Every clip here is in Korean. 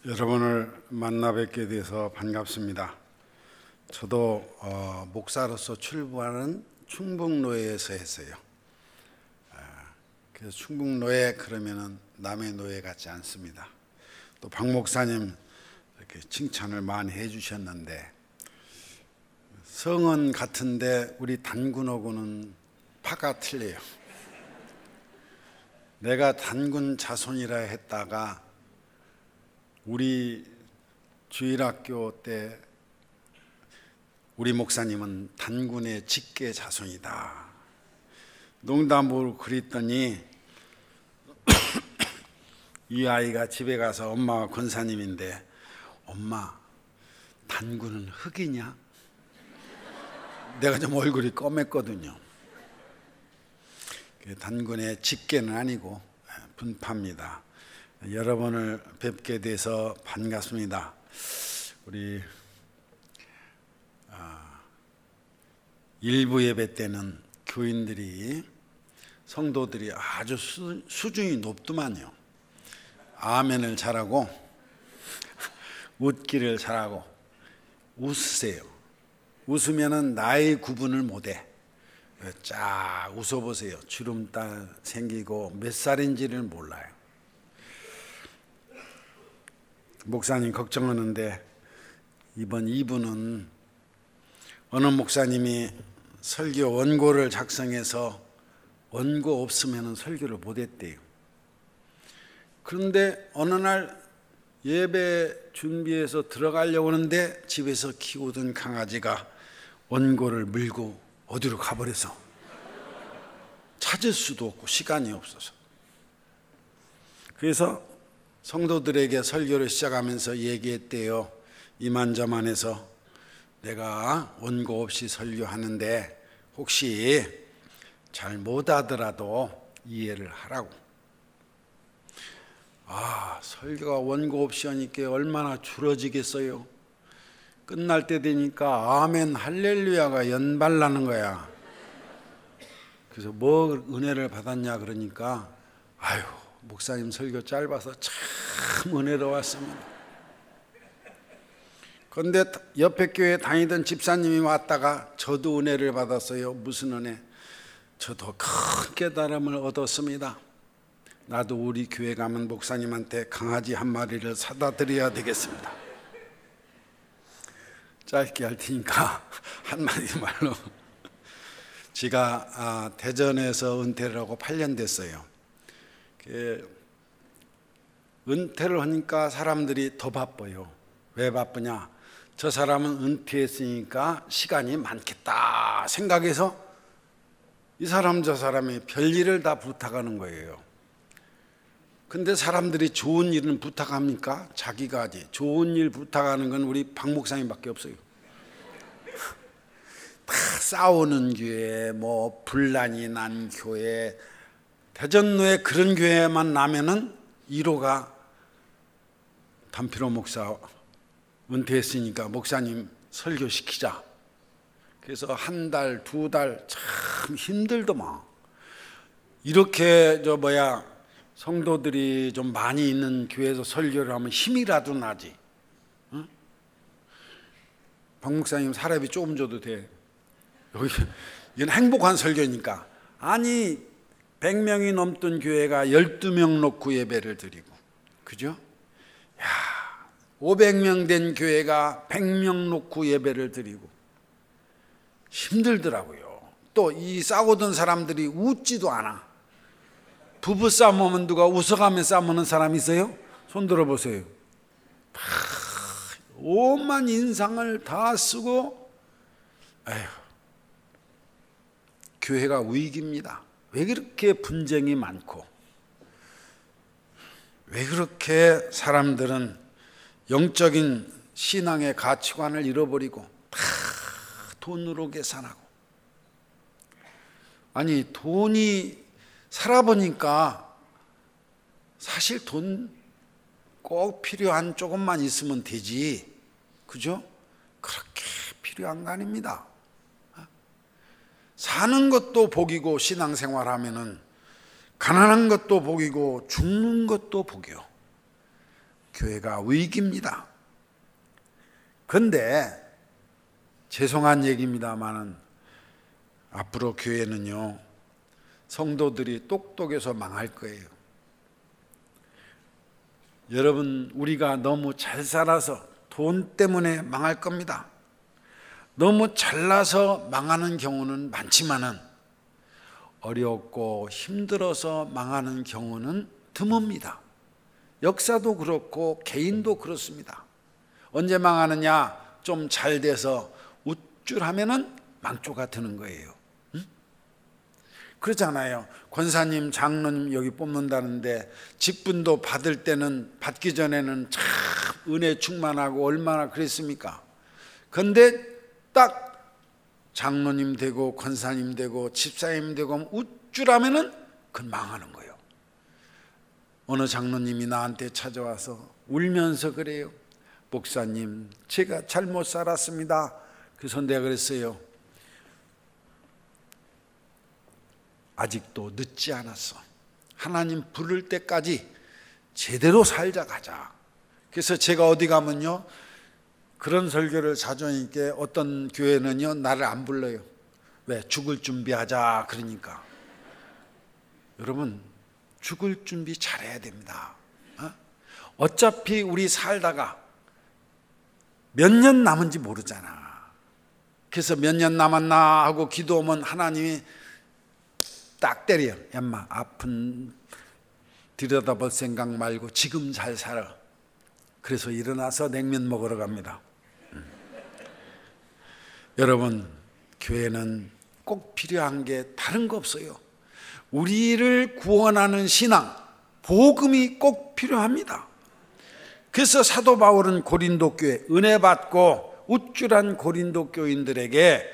여러분을 만나 뵙게 돼서 반갑습니다. 저도 목사로서 출부하는 충북노예에서 했어요. 그래서 충북노예 그러면은 남의 노예 같지 않습니다. 또 박 목사님 이렇게 칭찬을 많이 해주셨는데 성은 같은데 우리 단군하고는 파가 틀려요. 내가 단군 자손이라 했다가 우리 주일학교 때 우리 목사님은 단군의 직계 자손이다. 농담으로 그랬더니 이 아이가 집에 가서 엄마가 권사님인데 엄마 단군은 흑이냐? 내가 좀 얼굴이 검했거든요. 단군의 직계는 아니고 분파입니다. 여러분을 뵙게 돼서 반갑습니다. 우리 일부 예배 때는 교인들이 성도들이 아주 수준이 높더만요. 아멘을 잘하고 웃기를 잘하고 웃으세요. 웃으면은 나이 구분을 못해. 쫙 웃어보세요. 주름살 생기고 몇 살인지를 몰라요. 목사님 걱정하는데 이번 2부는 어느 목사님이 설교 원고를 작성해서 원고 없으면 설교를 못했대요. 그런데 어느 날 예배 준비해서 들어가려고 하는데 집에서 키우던 강아지가 원고를 물고 어디로 가버려서 찾을 수도 없고 시간이 없어서, 그래서 성도들에게 설교를 시작하면서 얘기했대요. 이만저만해서 내가 원고 없이 설교하는데 혹시 잘 못하더라도 이해를 하라고. 설교가 원고 없이 하니까 얼마나 줄어지겠어요. 끝날 때 되니까 아멘 할렐루야가 연발나는 거야. 그래서 뭐 은혜를 받았냐 그러니까 목사님 설교 짧아서 참 은혜로웠습니다. 그런데 옆에 교회 다니던 집사님이 왔다가 저도 은혜를 받았어요. 무슨 은혜? 저도 큰 깨달음을 얻었습니다. 나도 우리 교회 가면 목사님한테 강아지 한 마리를 사다 드려야 되겠습니다. 짧게 할 테니까 한마디 말로 제가 대전에서 은퇴를 하고 8년 됐어요. 은퇴를 하니까 사람들이 더 바빠요. 왜 바쁘냐? 저 사람은 은퇴했으니까 시간이 많겠다 생각해서 이 사람 저 사람이 별일을 다 부탁하는 거예요. 근데 사람들이 좋은 일은 부탁합니까? 자기가 하지. 좋은 일 부탁하는 건 우리 박 목사님밖에 없어요. 다 싸우는 교회, 분란이 난 교회, 대전로에 그런 교회만 나면은 1호가 담필호 목사 은퇴했으니까 목사님 설교시키자. 그래서 한 달, 2달 참 힘들더만. 이렇게 성도들이 좀 많이 있는 교회에서 설교를 하면 힘이라도 나지. 응? 박 목사님 사례비 조금 줘도 돼. 이건 행복한 설교니까. 아니 100명이 넘던 교회가 12명 놓고 예배를 드리고, 그죠? 500명 된 교회가 100명 놓고 예배를 드리고 힘들더라고요. 또 이 싸우던 사람들이 웃지도 않아. 부부 싸움하면 누가 웃어가며 싸우는 사람 있어요? 손 들어보세요. 온만 인상을 다 쓰고, 교회가 위기입니다. 왜 그렇게 분쟁이 많고, 왜 그렇게 사람들은 영적인 신앙의 가치관을 잃어버리고 다 돈으로 계산하고. 아니 돈이 살아보니까 사실 돈 꼭 필요한 조금만 있으면 되지, 그죠? 그렇게 필요한 거 아닙니다. 사는 것도 복이고 신앙생활 하면은 가난한 것도 복이고 죽는 것도 복이요. 교회가 위기입니다. 그런데 죄송한 얘기입니다만은 앞으로 교회는요, 성도들이 똑똑해서 망할 거예요. 여러분, 우리가 너무 잘 살아서 돈 때문에 망할 겁니다. 너무 잘나서 망하는 경우는 많지만은 어렵고 힘들어서 망하는 경우는 드뭅니다. 역사도 그렇고 개인도 그렇습니다. 언제 망하느냐? 좀 잘 돼서 우쭐하면은 망조가 드는 거예요. 응? 그렇잖아요. 권사님, 장로님 여기 뽑는다는데 직분도 받을 때는, 받기 전에는 참 은혜 충만하고 얼마나 그랬습니까? 그런데 딱 장로님 되고 권사님 되고 집사님 되고 우쭐하면은 그건 망하는 거예요. 어느 장로님이 나한테 찾아와서 울면서 그래요. 목사님, 제가 잘못 살았습니다. 그래서 내가 그랬어요. 아직도 늦지 않았어. 하나님 부를 때까지 제대로 살자 가자. 그래서 제가 어디 가면요, 그런 설교를 자주 하니까 어떤 교회는요 나를 안 불러요. 왜? 죽을 준비하자 그러니까. 여러분, 죽을 준비 잘해야 됩니다. 어차피 우리 살다가 몇 년 남은지 모르잖아. 그래서 몇 년 남았나 하고 기도하면 하나님이 딱 때려요. 얌마, 아픈 들여다볼 생각 말고 지금 잘 살아. 그래서 일어나서 냉면 먹으러 갑니다. 여러분, 교회는 꼭 필요한 게 다른 거 없어요. 우리를 구원하는 신앙, 복음이 꼭 필요합니다. 그래서 사도 바울은 고린도 교회, 은혜 받고 우쭐한 고린도 교인들에게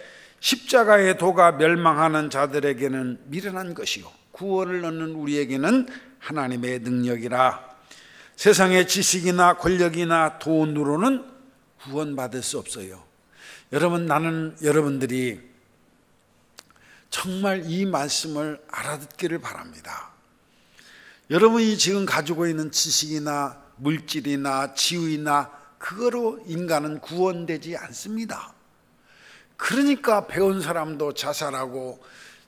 십자가의 도가 멸망하는 자들에게는 미련한 것이요 구원을 얻는 우리에게는 하나님의 능력이라. 세상의 지식이나 권력이나 돈으로는 구원받을 수 없어요. 여러분, 나는 여러분들이 정말 이 말씀을 알아듣기를 바랍니다. 여러분이 지금 가지고 있는 지식이나 물질이나 지위나 그거로 인간은 구원되지 않습니다. 그러니까 배운 사람도 자살하고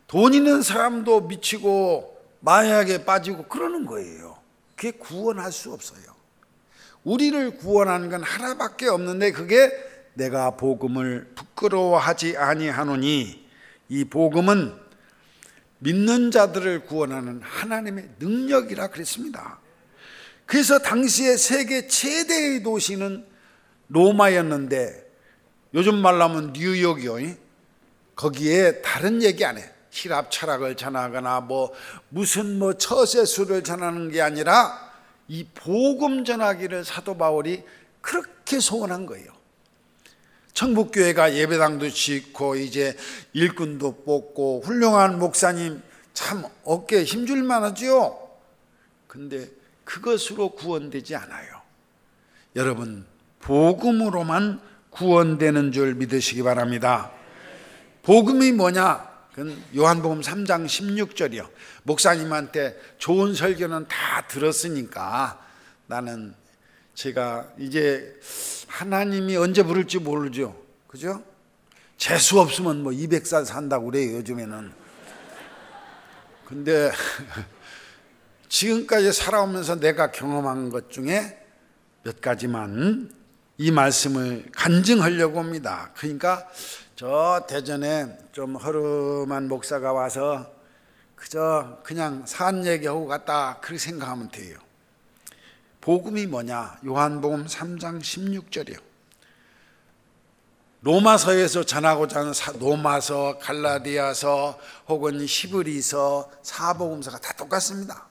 돈 있는 사람도 미치고 마약에 빠지고 그러는 거예요. 그게 구원할 수 없어요. 우리를 구원하는 건 하나밖에 없는데 그게 내가 복음을 부끄러워하지 아니하노니, 이 복음은 믿는 자들을 구원하는 하나님의 능력이라 그랬습니다. 그래서 당시에 세계 최대의 도시는 로마였는데, 요즘 말로 하면 뉴욕이요. 거기에 다른 얘기 안 해. 히랍 철학을 전하거나 무슨 처세술을 전하는 게 아니라 이 복음 전하기를 사도 바울이 그렇게 소원한 거예요. 천국교회가 예배당도 짓고 이제 일꾼도 뽑고 훌륭한 목사님 참 어깨에 힘줄 만하죠. 근데 그것으로 구원되지 않아요. 여러분, 복음으로만 구원되는 줄 믿으시기 바랍니다. 복음이 뭐냐? 그건 요한복음 3장 16절이요. 목사님한테 좋은 설교는 다 들었으니까 나는 제가 이제 하나님이 언제 부를지 모르죠. 그죠? 재수 없으면 200살 산다고 그래요, 요즘에는. 근데 지금까지 살아오면서 내가 경험한 것 중에 몇 가지만 이 말씀을 간증하려고 합니다. 그러니까 저 대전에 좀 허름한 목사가 와서 그냥 산 얘기하고 갔다 그렇게 생각하면 돼요. 복음이 뭐냐? 요한복음 3장 16절이요. 로마서에서 전하고자 하는 로마서, 갈라디아서 혹은 히브리서, 사복음서가 다 똑같습니다.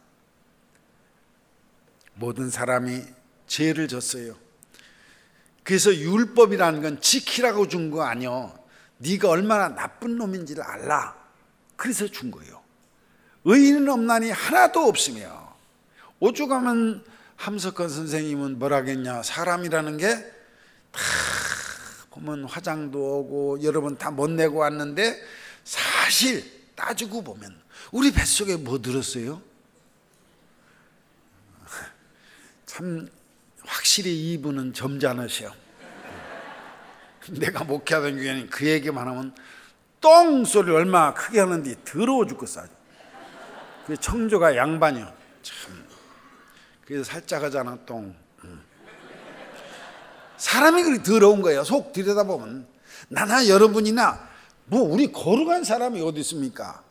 모든 사람이 죄를 졌어요. 그래서 율법이라는 건 지키라고 준 거 아니요. 네가 얼마나 나쁜 놈인지를 알라. 그래서 준 거예요. 의인은 없나니 하나도 없으며. 오죽하면 함석헌 선생님은 뭐라겠냐. 사람이라는 게 다 보면 화장도 오고 여러분 다 못 내고 왔는데 사실 따지고 보면 우리 뱃속에 뭐 들었어요? 참 확실히 이분은 점잖으셔. 내가 목회하던 교회는 그 얘기만 하면 똥 소리를 얼마나 크게 하는데 더러워 죽겠어. 그 청조가 양반이요. 참. 그래서 살짝 하잖아, 똥. 사람이 그렇게 더러운 거예요. 속 들여다보면. 나나 여러분이나 뭐 우리 거룩한 사람이 어디 있습니까?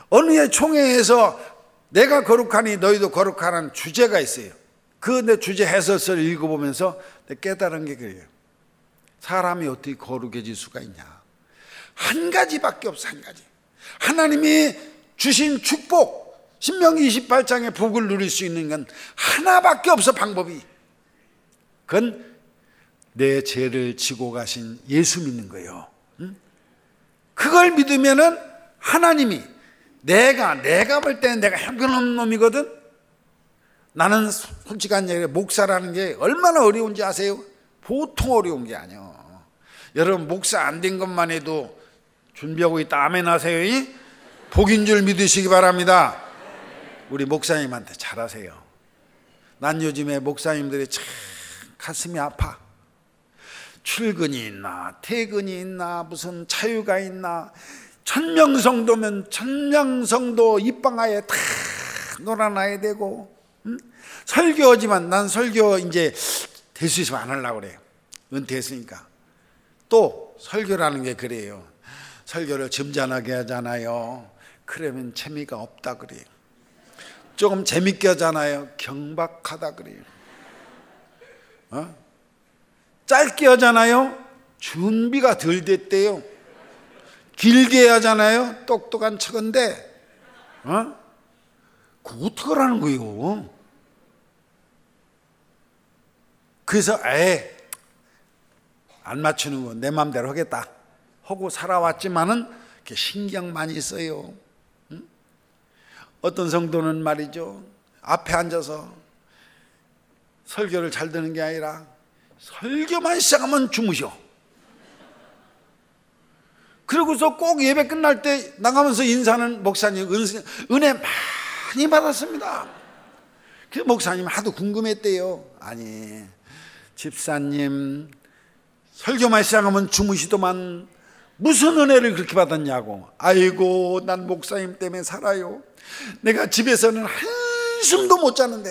어느 해 총회에서 내가 거룩하니 너희도 거룩하라는 주제가 있어요. 그 내 주제 해설서를 읽어보면서 깨달은 게 그래요. 사람이 어떻게 거룩해질 수가 있냐? 한 가지밖에 없어. 한 가지. 하나님이 주신 축복, 신명기 28장의 복을 누릴 수 있는 건 하나밖에 없어. 방법이. 그건 내 죄를 지고 가신 예수 믿는 거예요. 그걸 믿으면은 하나님이 내가 볼 때는 내가 형편없는 놈이거든. 나는 솔직한 얘기로 목사라는 게 얼마나 어려운지 아세요? 보통 어려운 게 아니에요. 여러분 목사 안 된 것만 해도 준비하고 있다. 아멘 하세요. 복인 줄 믿으시기 바랍니다. 우리 목사님한테 잘하세요. 난 요즘에 목사님들이 참 가슴이 아파. 출근이 있나 퇴근이 있나 무슨 자유가 있나. 천명성도면 천명성도 입방아에 다 놀아놔야 되고. 설교지만 난 설교 이제 될 수 있으면 안 하려고 그래요. 은퇴했으니까. 또 설교라는 게 그래요. 설교를 점잖하게 하잖아요. 그러면 재미가 없다 그래요. 조금 재밌게 하잖아요. 경박하다 그래요. 짧게 하잖아요. 준비가 덜 됐대요. 길게 하잖아요. 똑똑한 척인데 그거 어떡하라는 거예요? 그래서 안 맞추는 거 내 마음대로 하겠다 하고 살아왔지만은 신경 많이 써요. 어떤 성도는 말이죠, 앞에 앉아서 설교를 잘 듣는 게 아니라 설교만 시작하면 주무셔. 그러고서 꼭 예배 끝날 때 나가면서 인사하는 목사님 은혜 많이 받았습니다. 그 목사님 하도 궁금했대요. 아니 집사님 설교만 시작하면 주무시더만 무슨 은혜를 그렇게 받았냐고. 아이고 난 목사님 때문에 살아요. 내가 집에서는 한숨도 못 자는데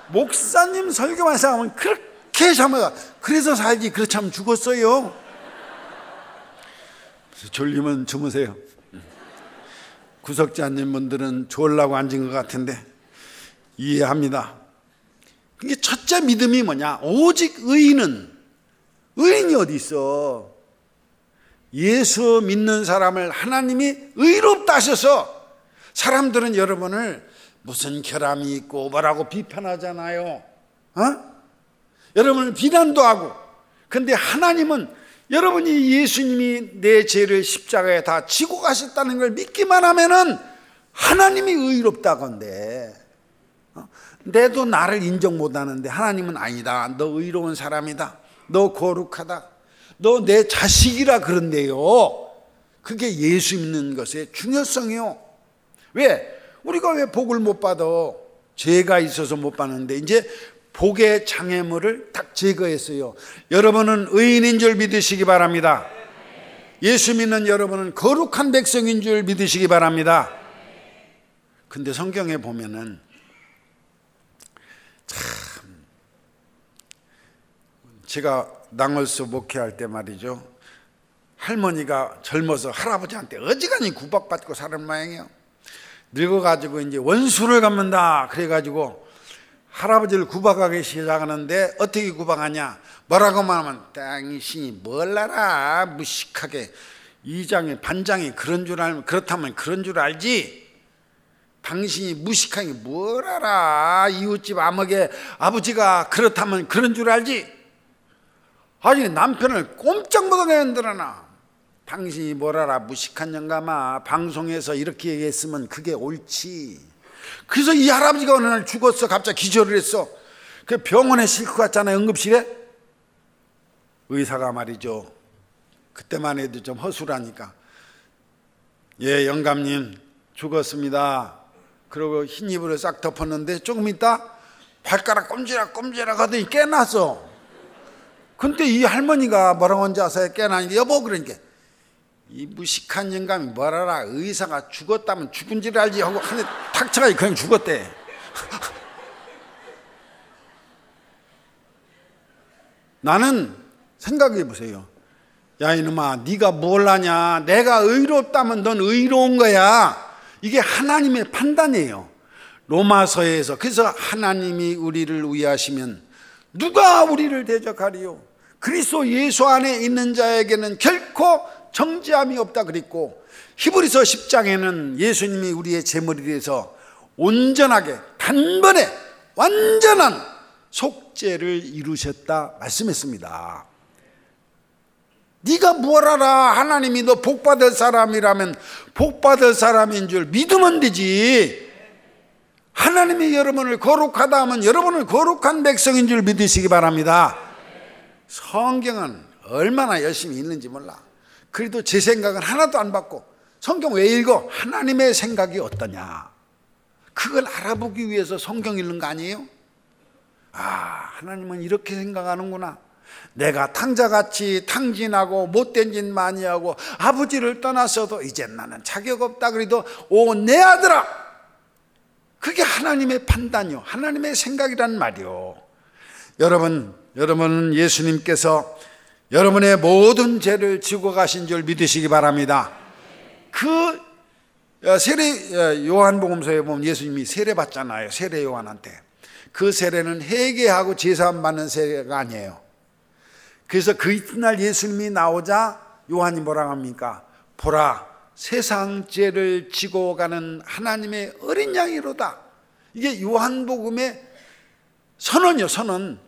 목사님 설교만 시작하면 그렇게 잠을 그래서 살지 그렇지 않으면 죽었어요. 졸리면 주무세요. 구석지 앉은 분들은 졸라고 앉은 것 같은데 이해합니다. 이게 첫째 믿음이 뭐냐? 오직 의인이 어디 있어? 예수 믿는 사람을 하나님이 의롭다 하셔서 사람들은 여러분을 무슨 결함이 있고 뭐라고 비판하잖아요. 여러분을 비난도 하고. 근데 하나님은 여러분이 예수님이 내 죄를 십자가에 다 지고 가셨다는 걸 믿기만 하면은 하나님이 의롭다고 한대. 내도 나를 인정 못하는데 하나님은 아니다. 너 의로운 사람이다. 너 거룩하다. 너 내 자식이라 그런데요. 그게 예수 믿는 것의 중요성이요. 왜? 우리가 왜 복을 못 받아? 죄가 있어서 못 받는데 이제 복의 장애물을 딱 제거했어요. 여러분은 의인인 줄 믿으시기 바랍니다. 예수 믿는 여러분은 거룩한 백성인 줄 믿으시기 바랍니다. 근데 성경에 보면은 참 제가 낭월수 목회할 때 말이죠, 할머니가 젊어서 할아버지한테 어지간히 구박받고 사는 모양이에요. 늙어가지고 이제 원수를 갚는다 그래가지고 할아버지를 구박하기 시작하는데 어떻게 구박하냐? 뭐라고만 하면 당신이 뭘 알아? 무식하게 이장이 반장이 그런 줄 알면 그렇다면 그런 줄 알지? 당신이 무식하게 뭘 알아? 이웃집 아먹의 아버지가 그렇다면 그런 줄 알지? 아니 남편을 꼼짝 못하게 흔들어놔. 당신이 뭘 알아? 무식한 영감아. 방송에서 이렇게 얘기했으면 그게 옳지. 그래서 이 할아버지가 어느 날 죽었어. 갑자기 기절을 했어. 그 병원에 싣고 갔잖아요. 응급실에. 의사가 말이죠, 그때만 해도 좀 허술하니까, 예 영감님 죽었습니다. 그러고 흰 이불을 싹 덮었는데 조금 있다 발가락 꼼지락 하더니 깨났어. 근데 이 할머니가 뭐라고 한지 아세요? 깨나니까 여보 그러니까 이 무식한 영감이 뭐라라 의사가 죽었다면 죽은지를 알지 하고 한 대 탁 쳐가지고 그냥 죽었대. 나는 생각해 보세요. 야 이놈아 네가 뭘 아냐. 내가 의롭다면 넌 의로운 거야. 이게 하나님의 판단이에요. 로마서에서 그래서 하나님이 우리를 위하시면 누가 우리를 대적하리요. 그리스도 예수 안에 있는 자에게는 결코 정죄함이 없다 그랬고 히브리서 10장에는 예수님이 우리의 제물이 돼서 온전하게 단번에 완전한 속죄를 이루셨다 말씀했습니다. 네가 뭘 알아. 하나님이 너 복받을 사람이라면 복받을 사람인 줄 믿으면 되지. 하나님이 여러분을 거룩하다 하면 여러분을 거룩한 백성인 줄 믿으시기 바랍니다. 성경은 얼마나 열심히 읽는지 몰라. 그래도 제 생각은 하나도 안 바꿔. 성경 왜 읽어? 하나님의 생각이 어떠냐. 그걸 알아보기 위해서 성경 읽는 거 아니에요? 아, 하나님은 이렇게 생각하는구나. 내가 탕자같이 탕진하고 못된 짓 많이 하고 아버지를 떠났어도 이젠 나는 자격 없다 그래도 오 내 아들아, 그게 하나님의 판단이요, 하나님의 생각이란 말이요. 여러분은 예수님께서 여러분의 모든 죄를 지고 가신 줄 믿으시기 바랍니다. 그 세례 요한복음서에 보면 예수님이 세례 받잖아요. 세례 요한한테. 그 세례는 회개하고 제사함 받는 세례가 아니에요. 그래서 그 이튿날 예수님이 나오자 요한이 뭐라고 합니까? 보라, 세상 죄를 지고 가는 하나님의 어린 양이로다. 이게 요한복음의 선언이요, 선언.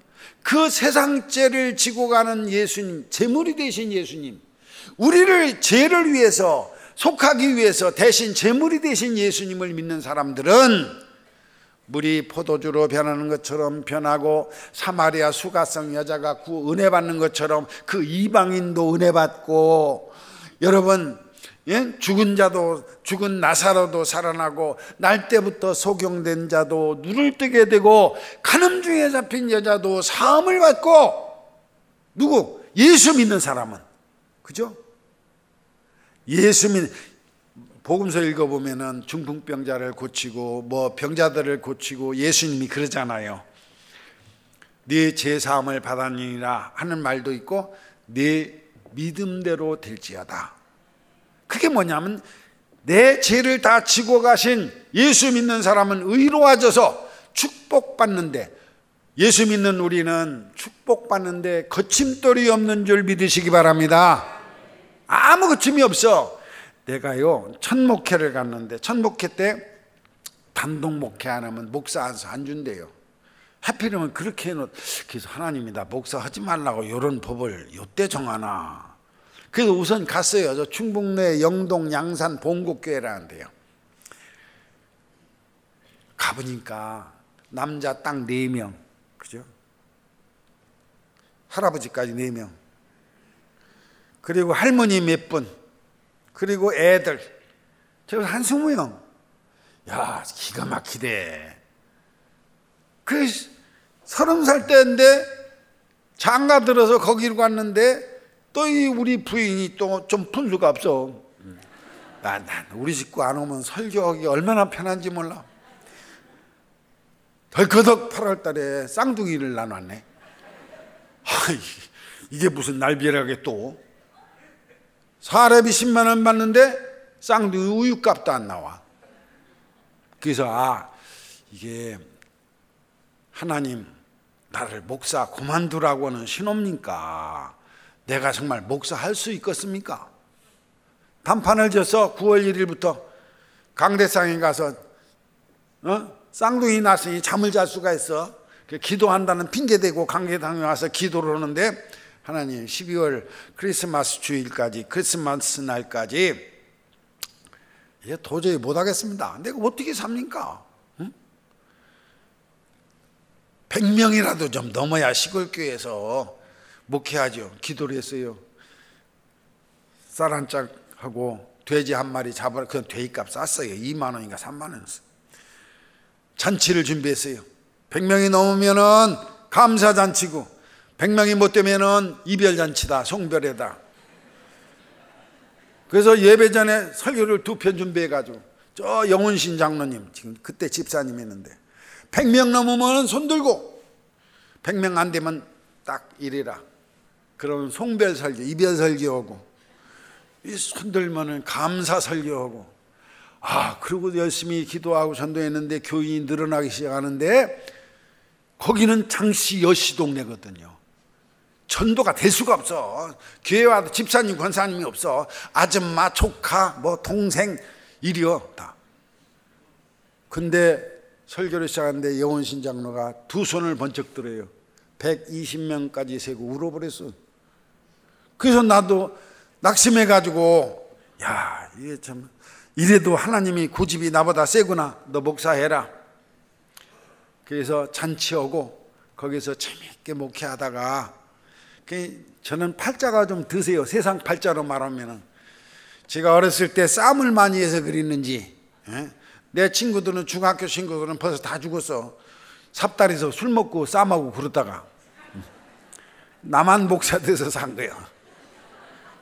그 세상 죄를 지고 가는 예수님, 제물이 되신 예수님, 우리를 죄를 위해서 속하기 위해서 대신 제물이 되신 예수님을 믿는 사람들은 물이 포도주로 변하는 것처럼 변하고 사마리아 수가성 여자가 은혜 받는 것처럼 그 이방인도 은혜 받고, 여러분 죽은 나사로도 살아나고 날 때부터 소경된 자도 눈을 뜨게 되고 간음 중에 잡힌 여자도 사함을 받고, 누구? 예수 믿는 사람은, 그죠? 예수 믿는, 복음서 읽어보면은 중풍병자를 고치고 뭐 병자들을 고치고 예수님이 그러잖아요. 네 죄사함을 받았느니라 하는 말도 있고 네 믿음대로 될지어다. 그게 뭐냐면 내 죄를 다 지고 가신 예수 믿는 사람은 의로워져서 축복받는데, 예수 믿는 우리는 축복받는데 거침돌이 없는 줄 믿으시기 바랍니다. 아무 거침이 없어. 내가요 첫 목회를 갔는데 첫 목회 때 단독 목회 안 하면 목사 안 준대요. 하필이면 그렇게 해놓. 그래서 하나님이 나 목사 하지 말라고 이런 법을 요때 정하나. 그래서 우선 갔어요. 저 충북내 영동 양산 봉국교회라는데요. 가보니까 남자 딱 4명, 그죠? 할아버지까지 4명, 그리고 할머니 몇 분, 그리고 애들, 저 한 20명. 야, 기가 막히대. 그 30살 때인데 장가 들어서 거기로 갔는데 또 이 우리 부인이 또 좀 푼수가 없어. 난 우리 식구 안 오면 설교하기 얼마나 편한지 몰라. 덜커덕 8월 달에 쌍둥이를 나눴네. 이게 무슨 날벼락에 또 사례비 10만 원 받는데 쌍둥이 우유값도 안 나와. 그래서 이게 하나님 나를 목사 그만두라고는 신옵니까? 내가 정말 목사 할 수 있겠습니까? 단판을 져서 9월 1일부터 강대상에 가서 쌍둥이 낳았으니 잠을 잘 수가 있어. 기도한다는 핑계대고 강대상에 와서 기도를 하는데, 하나님 12월 크리스마스 주일까지, 크리스마스 날까지 이게 도저히 못하겠습니다. 내가 어떻게 삽니까? 100명이라도 좀 넘어야 시골교회에서 목회하죠. 기도를 했어요. 쌀 한 짝하고 돼지 한 마리 잡아라. 그 돼지값 쌌어요. 2만 원인가 3만 원. 잔치를 준비했어요. 100명이 넘으면은 감사잔치고 100명이 못 되면은 이별잔치다, 송별회다. 그래서 예배 전에 설교를 2편 준비해가지고 저 영훈신 장로님, 지금 그때 집사님이었는데 100명 넘으면 손 들고 100명 안 되면 딱 이래라. 그러면 송별 설교, 이별 설교하고 이 손 들면은 감사 설교하고, 그리고 열심히 기도하고 전도했는데 교인이 늘어나기 시작하는데 거기는 장씨 여씨 동네거든요. 전도가 될 수가 없어. 교회 와도 집사님 권사님이 없어. 아줌마 조카 뭐 동생 이리요 다. 근데 설교를 시작하는데 영원신 장로가 두 손을 번쩍 들어요. 120명까지 세고 울어버렸어. 그래서 나도 낙심해가지고, 야, 이게 참 이래도 하나님이 고집이 나보다 세구나. 너 목사해라. 그래서 잔치하고 거기서 재미있게 목회하다가, 저는 팔자가 좀 드세요. 세상 팔자로 말하면은. 제가 어렸을 때 쌈을 많이 해서 그랬는지, 내 친구들은, 중학교 친구들은 벌써 다 죽었어. 삽다리에서 술 먹고 쌈하고 그러다가 나만 목사 돼서 산 거야.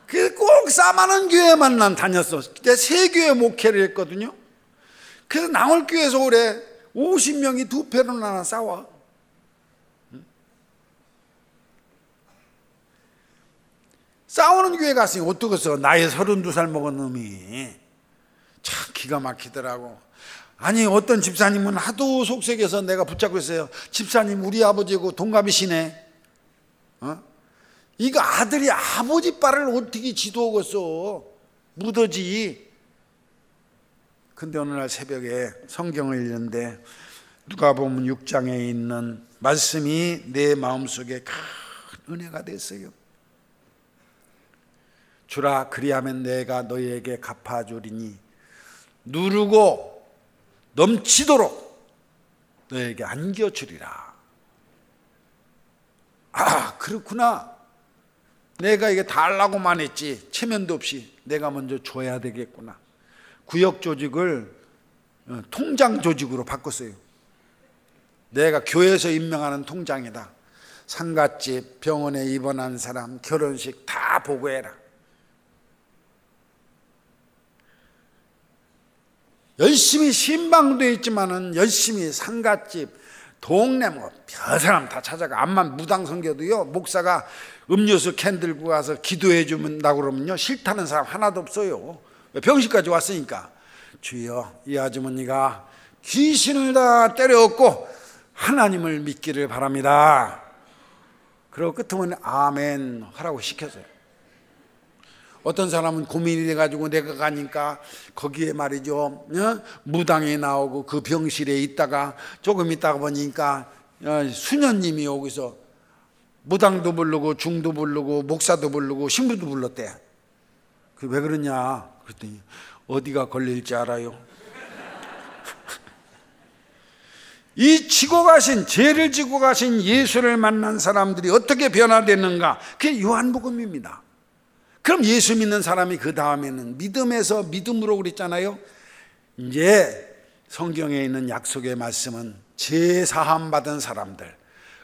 그래서 꼭 쌈하는 교회만 난 다녔어. 그때 세 교회 목회를 했거든요. 그래서 나월교회에서 올해 50명이 두 패로 나눠 싸워. 싸우는 교회 갔으니 어떡했어. 나이 32살 먹은 놈이. 참 기가 막히더라고. 아니, 어떤 집사님은 하도 속색해서 내가 붙잡고 있어요. 집사님 우리 아버지고 동갑이시네. 이거 아들이 아버지 빨을 어떻게 지도하겠어. 묻어지. 근데 어느 날 새벽에 성경을 읽는데 누가복음 6장에 있는 말씀이 내 마음속에 큰 은혜가 됐어요. 주라, 그리하면 내가 너희에게 갚아주리니 누르고 넘치도록 너희에게 안겨주리라. 그렇구나. 내가 이게 달라고만 했지 체면도 없이 내가 먼저 줘야 되겠구나. 구역 조직을 통장 조직으로 바꿨어요. 내가 교회에서 임명하는 통장이다. 상갓집, 병원에 입원한 사람, 결혼식 다 보고해라. 열심히 신방도 있지만은 열심히 상갓집, 동네 뭐 별 사람 다 찾아가. 암만 무당 선교도요, 목사가 음료수 캔 들고 가서 기도해 준다고 그러면요 싫다는 사람 하나도 없어요. 병실까지 왔으니까. 주여, 이 아주머니가 귀신을 다 때려엎고 하나님을 믿기를 바랍니다. 그리고 끝으로는 아멘 하라고 시켰어요. 어떤 사람은 고민이 돼가지고 내가 가니까 거기에 말이죠, 무당이 나오고 그 병실에 있다가 조금 있다가 보니까 수녀님이 여기서 무당도 부르고 중도 부르고 목사도 부르고 신부도 불렀대. 그 왜 그러냐 그랬더니 어디가 걸릴지 알아요? 이 지고 가신, 죄를 지고 가신 예수를 만난 사람들이 어떻게 변화됐는가, 그게 요한복음입니다. 그럼 예수 믿는 사람이 그 다음에는 믿음에서 믿음으로 그랬잖아요. 이제 성경에 있는 약속의 말씀은 죄 사함 받은 사람들,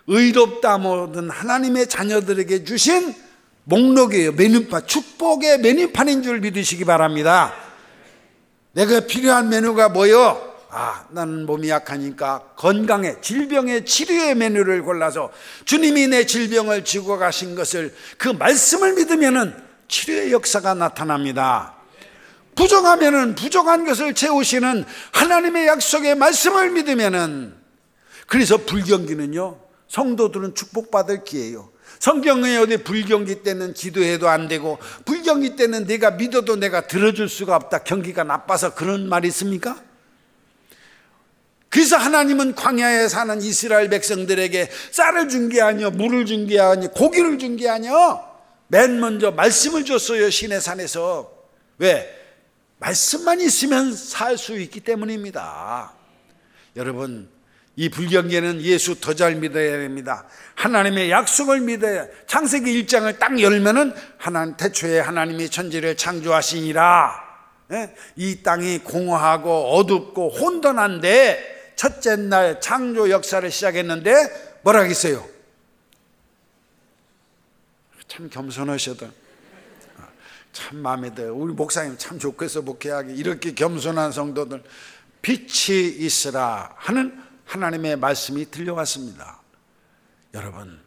의롭다 모든 하나님의 자녀들에게 주신 목록이에요. 메뉴판, 축복의 메뉴판인 줄 믿으시기 바랍니다. 내가 필요한 메뉴가 뭐요? 나는 몸이 약하니까 건강에, 질병의 치료의 메뉴를 골라서 주님이 내 질병을 지고 가신 것을, 그 말씀을 믿으면은 치료의 역사가 나타납니다. 부족하면은 부족한 것을 채우시는 하나님의 약속의 말씀을 믿으면은, 그래서 불경기는요, 성도들은 축복받을 기회예요. 성경에 어디 불경기 때는 기도해도 안 되고, 불경기 때는 내가 믿어도 내가 들어줄 수가 없다, 경기가 나빠서, 그런 말이 있습니까? 그래서 하나님은 광야에 사는 이스라엘 백성들에게 쌀을 준 게 아니요, 물을 준 게 아니요, 고기를 준 게 아니요, 맨 먼저 말씀을 줬어요. 시내산에서. 왜? 말씀만 있으면 살 수 있기 때문입니다. 여러분, 이 불경기에는 예수 더 잘 믿어야 됩니다. 하나님의 약속을 믿어야. 창세기 1장을 딱 열면은 하나님, 태초에 하나님이 천지를 창조하시니라. 이 땅이 공허하고 어둡고 혼돈한데 첫째 날 창조 역사를 시작했는데 뭐라 했어요? 참 겸손하셔도 참 마음에 들어요. 우리 목사님 참 좋겠어. 목회하기 이렇게 겸손한 성도들. 빛이 있으라 하는 하나님의 말씀이 들려왔습니다. 여러분,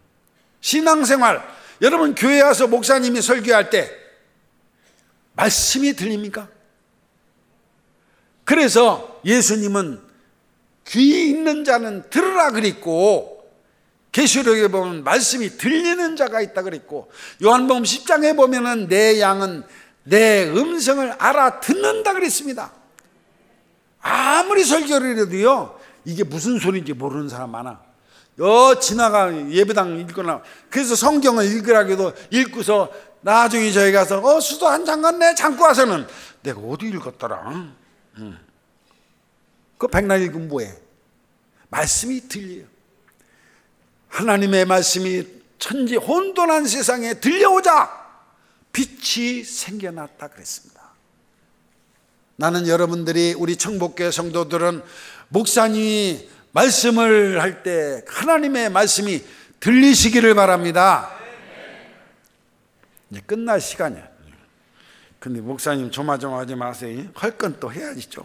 신앙생활, 여러분 교회 와서 목사님이 설교할 때 말씀이 들립니까? 그래서 예수님은 귀 있는 자는 들으라 그랬고, 계시록에 보면 말씀이 들리는 자가 있다 그랬고, 요한복음 10장에 보면은 내 양은 내 음성을 알아듣는다 그랬습니다. 아무리 설교를 해도요, 이게 무슨 소리인지 모르는 사람 많아. 지나가 예배당 읽거나, 그래서 성경을 읽으라고 해도 읽고서 나중에 저희 가서 수도 한 장간 내 잠고 와서는 내가 어디 읽었더라. 그 백날 읽으면 뭐해? 말씀이 들려요. 하나님의 말씀이 천지 혼돈한 세상에 들려오자 빛이 생겨났다 그랬습니다. 나는 여러분들이, 우리 청복교회 성도들은 목사님이 말씀을 할 때 하나님의 말씀이 들리시기를 바랍니다. 이제 끝날 시간이야. 근데 목사님 조마조마하지 마세요. 할 건 또 해야지 좀.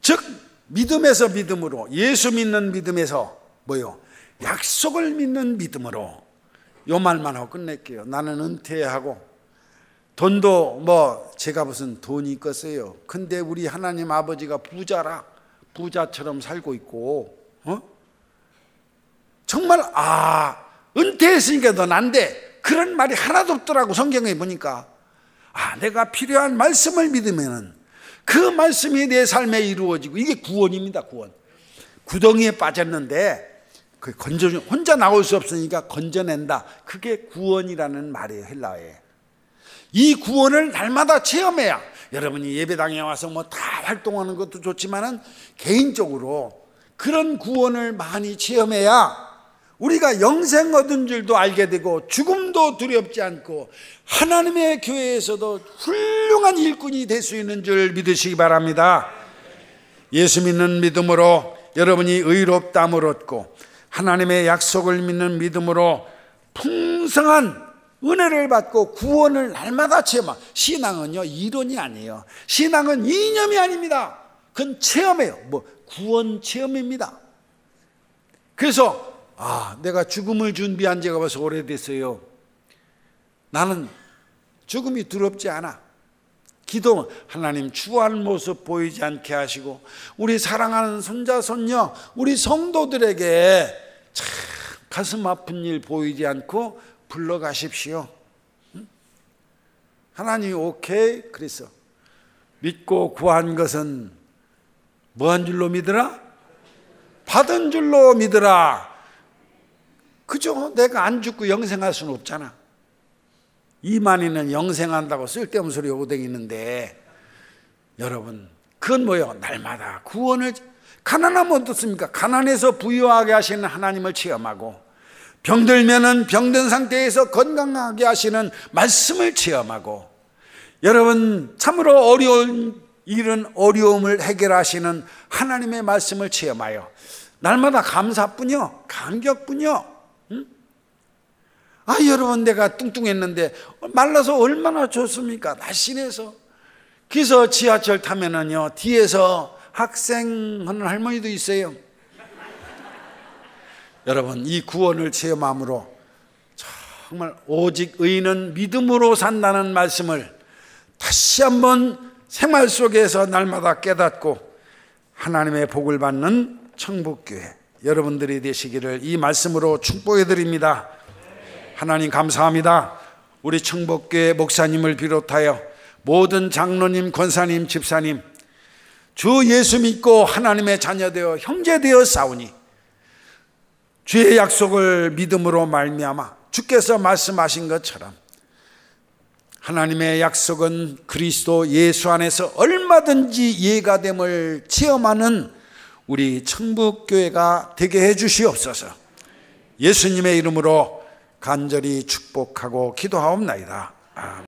즉 믿음에서 믿음으로, 예수 믿는 믿음에서 뭐요? 약속을 믿는 믿음으로. 요 말만 하고 끝낼게요. 나는 은퇴하고 돈도 제가 무슨 돈이 있겠어요. 근데 우리 하나님 아버지가 부자처럼 살고 있고, 정말 은퇴했으니까 넌 안 돼, 그런 말이 하나도 없더라고. 성경에 보니까 내가 필요한 말씀을 믿으면은 그 말씀이 내 삶에 이루어지고, 이게 구원입니다. 구원. 구덩이에 빠졌는데 혼자 나올 수 없으니까 건져낸다. 그게 구원이라는 말이에요, 헬라어에. 이 구원을 날마다 체험해야, 여러분이 예배당에 와서 다 활동하는 것도 좋지만은 개인적으로 그런 구원을 많이 체험해야 우리가 영생 얻은 줄도 알게 되고, 죽음도 두렵지 않고 하나님의 교회에서도 훌륭한 일꾼이 될 수 있는 줄 믿으시기 바랍니다. 예수 믿는 믿음으로 여러분이 의롭다함을 얻고, 하나님의 약속을 믿는 믿음으로 풍성한 은혜를 받고 구원을 날마다 체험하. 신앙은요, 이론이 아니에요. 신앙은 이념이 아닙니다. 그건 체험이에요. 구원 체험입니다. 그래서 내가 죽음을 준비한 지가 벌써 오래됐어요. 나는 죽음이 두렵지 않아. 기도, 하나님 추한 모습 보이지 않게 하시고, 우리 사랑하는 손자 손녀, 우리 성도들에게 참 가슴 아픈 일 보이지 않고 불러가십시오. 하나님이 오케이 그랬어. 믿고 구한 것은 뭐한 줄로 믿으라? 받은 줄로 믿으라. 그죠? 내가 안 죽고 영생할 수는 없잖아. 이만희는 영생한다고 쓸데없는 소리 하고 다니는데, 여러분, 그건 뭐예요? 날마다 구원을, 가난하면 어떻습니까? 가난해서 부유하게 하시는 하나님을 체험하고, 병들면은 병든 상태에서 건강하게 하시는 말씀을 체험하고, 여러분 참으로 어려운 일은 어려움을 해결하시는 하나님의 말씀을 체험하여 날마다 감사뿐이요, 감격뿐이요. 여러분, 내가 뚱뚱했는데 말라서 얼마나 좋습니까? 날씬해서. 그래서 지하철 타면은요, 뒤에서 학생하는 할머니도 있어요. 여러분, 이 구원을 체험함으로 정말 오직 의인은 믿음으로 산다는 말씀을 다시 한번 생활 속에서 날마다 깨닫고 하나님의 복을 받는 청복교회 여러분들이 되시기를 이 말씀으로 축복해 드립니다. 하나님 감사합니다. 우리 청복교회 목사님을 비롯하여 모든 장로님, 권사님, 집사님, 주 예수 믿고 하나님의 자녀 되어 형제 되어 싸우니 주의 약속을 믿음으로 말미암아 주께서 말씀하신 것처럼 하나님의 약속은 그리스도 예수 안에서 얼마든지 이해가 됨을 체험하는 우리 청북교회가 되게 해 주시옵소서. 예수님의 이름으로 간절히 축복하고 기도하옵나이다. 아멘.